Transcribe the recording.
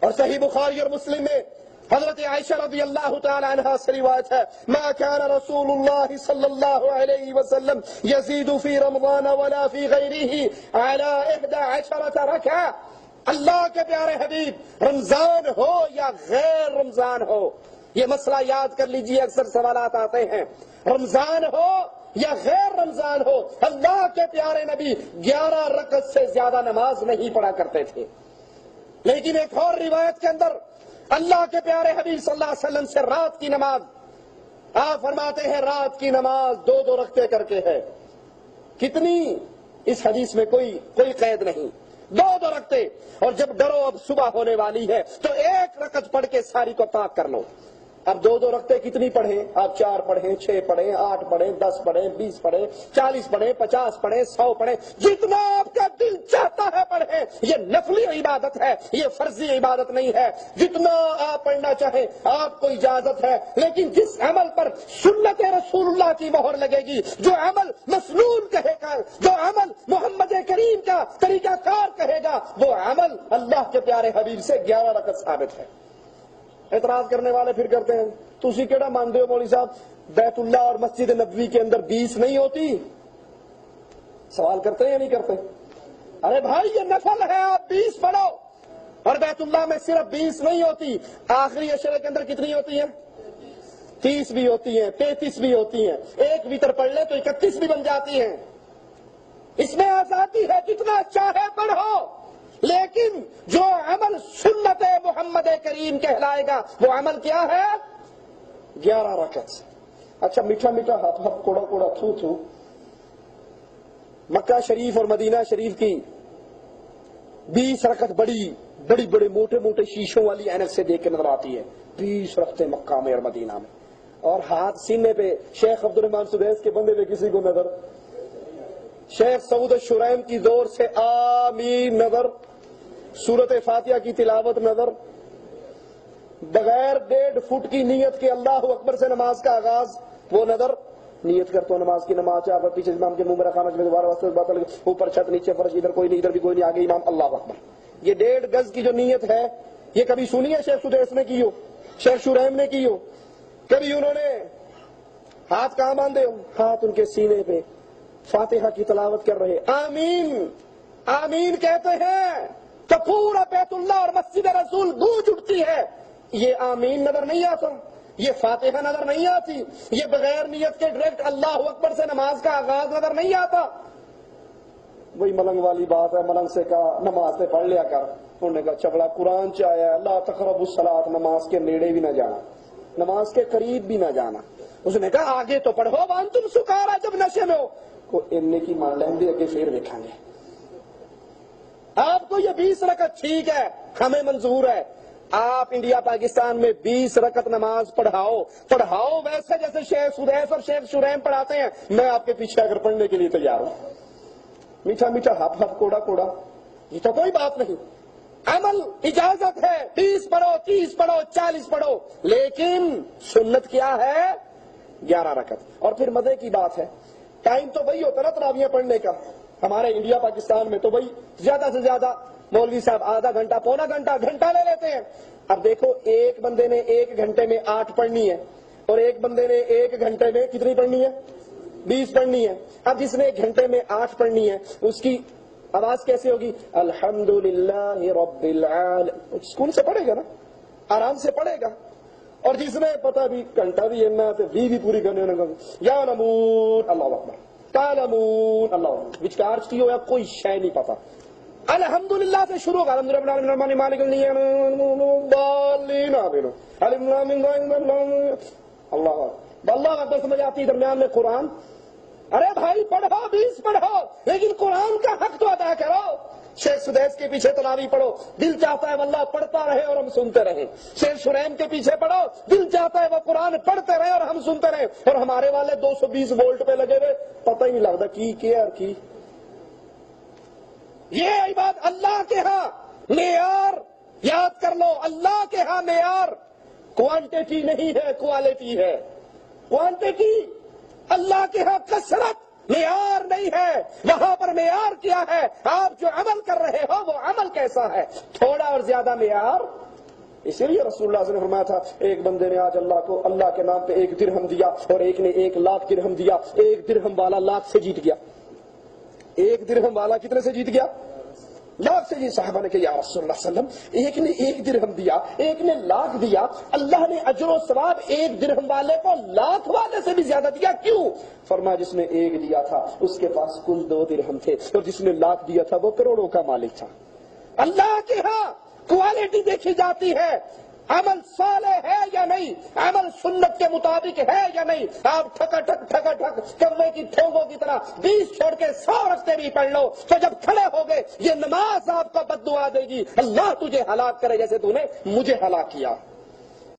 اور صحیح بخاری اور مسلم میں حضرت عائشہ رضی اللہ تعالی عنہا سے روایت ہے ما كان رسول اللہ صلی اللہ علیہ وسلم یزید فی رمضان ولا فی غیرہ علی 11 رکعہ. اللہ کے پیارے حبیب رمضان ہو یا غیر رمضان ہو، یہ مسئلہ یاد کر لیجئے، اکثر سوالات آتے ہیں، رمضان ہو یا غیر رمضان ہو، اللہ کے پیارے نبی 11 رکعت سے زیادہ نماز نہیں پڑھا کرتے تھے. لیکن ایک اور روایت کے اندر اللہ کے پیارے حبیب صلی اللہ علیہ وسلم سے رات کی نماز، آپ فرماتے ہیں رات کی نماز 2 رکعتیں کر کے ہے. کتنی؟ اس حدیث میں کوئی قید نہیں، 2 رکعتیں. اور جب ڈرو اب صبح ہونے والی ہے تو 1 رکعت پڑھ کے ساری کو پاک کر لو. اب 2 رکعتیں کتنی پڑھیں؟ آپ 4 پڑھیں، 6 پڑھیں، 8 پڑھیں، 10 پڑھیں، 20 پڑھیں، 40 پڑھیں، 50 پڑھیں، 100 پڑھیں، جتنا آپ کا دل چاہتا ہے پڑھیں. یہ نفلی عبادت ہے، یہ فرضی عبادت نہیں ہے. جتنا آپ پڑھنا چاہیں آپ کو اجازت ہے، لیکن جس عمل پر سنت رسول اللہ کی مہر لگے گی، جو عمل مسنون کہے گا، جو عمل محمد کریم کا طریقہ کار کہے گا، وہ عمل اللہ کے پیارے حبیب سے 11 رکعت ثابت ہے. اعتراض کرنے والے پھر کرتے ہیں تسی کیڑا مانتے ہو مولوی صاحب بیت اللہ اور مسجد نبوی کے اندر 20 نہیں ہوتی؟ سوال کرتے ہیں یا نہیں کرتے؟ ارے بھائی یہ نفل ہے، آپ 20 پڑھو. اور بیت اللہ میں صرف 20 نہیں ہوتی، آخری عشرے کے اندر کتنی ہوتی ہیں؟ 30 بھی ہوتی ہیں، 33 بھی ہوتی ہیں. ایک وتر پڑھ لے تو 31 بھی بن جاتی ہیں. اس میں آزادی ہے، جتنا چاہے پڑھو. لیکن جو عمل سنت محمد کریم کہلائے گا وہ عمل کیا ہے؟ 11 رکعت. اچھا میٹھا میٹھا ہپ ہپ کوڑا کوڑا تھو تھو، مکہ شریف اور مدینہ شریف کی 20 رکعت بڑی بڑے موٹے موٹے شیشوں والی اینک سے دیکھ کے نظر آتی ہے. 20 رکعتیں مکہ میں اور مدینہ میں. اور ہاتھ سینے پہ شیخ عبد الرحمان سدیس کے بندے پہ کسی کو نظر؟ شیخ سعود الشرائم کی زور سے آمین نظر، سورت فاتحہ کی تلاوت نظر، بغیر 1.5 فٹ کی نیت کے اللہ اکبر سے نماز کا آغاز وہ نظر. نیت کرتا ہوں نماز کی، نماز چاہ پیچھے امام کے منہ میں رکھا، دوبارہ اوپر چھت نیچے فرش، ادھر کوئی نہیں ادھر بھی کوئی نہیں، آگے امام اللہ اکبر. یہ 1.5 گز کی جو نیت ہے یہ کبھی سنی ہے شیخ سدیس نے کی ہو، شیخ شرائم نے کی ہو؟ کبھی انہوں نے ہاتھ کہاں باندھے ہو؟ ہاتھ ان کے سینے پہ، فاتحہ کی تلاوت کر رہے، آمین آمین کہتے ہیں تو پورا بیت اللہ اور مسجد رسول گونج اٹھتی ہے. یہ آمین نظر نہیں آتا، یہ فاتحہ نظر نہیں آتی، یہ بغیر نیت کے ڈائریکٹ اللہ اکبر سے نماز کا آغاز نظر نہیں آتا. وہی ملنگ والی بات ہے، ملنگ سے کہا نماز سے پڑھ لیا کر، انہوں نے کہا چبڑا قرآن چاہیا اللہ تقربوا الصلاۃ، نماز کے نیڑے بھی نہ جانا، نماز کے قریب بھی نہ جانا. اس نے کہا آگے تو پڑھو وانتم سکارا، جب نشے میں ہو کو ایمنے کی مان لیں گے، اگے پھر دیکھیں گے. آپ کو یہ 20 رکعت ٹھیک ہے، ہمیں منظور ہے. آپ انڈیا پاکستان میں 20 رکعت نماز پڑھاؤ ویسے جیسے شیخ سدیس اور شیخ شرائم پڑھاتے ہیں. میں آپ کے پیچھے اگر پڑھنے کے لیے تیار ہوں. میٹھا میٹھا ہپ ہپ کوڑا کوڑا یہ تو کوئی بات نہیں. عمل اجازت ہے، 20 پڑھو، 30 پڑھو، 40 پڑھو، لیکن سنت کیا ہے؟ 11 رکعت. اور پھر مزے کی بات ہے، ٹائم تو وہی ہوتا نا تراویح پڑھنے کا. ہمارے انڈیا پاکستان میں تو وہی زیادہ سے زیادہ مولوی صاحب آدھا گھنٹہ پونا گھنٹہ لے لیتے ہیں. اب دیکھو ایک بندے نے 1 گھنٹے میں 8 پڑھنی ہے اور ایک بندے نے 1 گھنٹے میں کتنی پڑھنی ہے؟ 20 پڑھنی ہے. اب جس نے 1 گھنٹے میں 8 پڑھنی ہے اس کی آواز کیسے ہوگی؟ الحمدللہ رب العالمین. سکون سے پڑھے گا نا، آرام سے پڑھے گا. اور جس نے پتا بھی گھنٹہ بھی ہے تو بھی پوری کرنے یا نمون اللہ اکبر تعلمون اللہ اکبر وچکارج کی ہو یا کوئی شے نہیں پتا. الحمدللہ سے شروع ہوگا الحمدللہ مالک اللہ اکبر سمجھ آتی. درمیان میں قرآن. ارے بھائی پڑھو 20 پڑھو لیکن قرآن کا حق تو ادا کرو. شیخ سدیس کے پیچھے تراویح پڑھو، دل چاہتا ہے واللہ پڑھتا رہے اور ہم سنتے رہیں. شیخ شرائم کے پیچھے پڑھو، دل چاہتا ہے وہ قرآن پڑھتے رہے اور ہم سنتے رہیں. اور ہمارے والے 220 وولٹ پہ لگے ہوئے، پتہ ہی نہیں لگتا کی. یہ عبادت اللہ کے ہاں معیار یاد کر لو. اللہ کے ہاں معیار کوانٹٹی نہیں ہے، کوالٹی ہے. کوانٹٹی اللہ کے ہاں کثرت معیار نہیں ہے. وہاں پر معیار کیا ہے؟ آپ جو عمل کر رہے ہو وہ عمل کیسا ہے. تھوڑا اور زیادہ معیار اسی لیے رسول اللہ صلی اللہ علیہ وسلم نے فرمایا تھا ایک بندے نے آج اللہ کے نام پہ 1 درہم دیا اور ایک نے 1 لاکھ درہم دیا. 1 درہم والا لاکھ سے جیت گیا. 1 درہم والا کتنے سے جیت گیا؟ لاکھ سے. جی صحابہ نے کہا یا رسول اللہ صلی اللہ علیہ وسلم ایک نے 1 درہم دیا ایک نے لاکھ دیا, اللہ نے اجر و ثواب 1 درہم والے کو لاکھ والے سے بھی زیادہ دیا, کیوں؟ فرمایا جس نے 1 دیا تھا اس کے پاس کل 2 درہم تھے اور جس نے لاکھ دیا تھا وہ کروڑوں کا مالک تھا. اللہ کے ہاں کوالٹی دیکھی جاتی ہے, عمل صالح ہے یا نہیں, عمل سنت کے مطابق ہے یا نہیں. آپ ٹھکا ٹھک کمے کی ٹھونگوں کی طرح 20 چھوڑ کے 100 رکھتے بھی پڑھ لو تو جب کھڑے ہو گئے یہ نماز آپ کو بد دعا دے گی, اللہ تجھے ہلاک کرے جیسے تو نے مجھے ہلاک کیا.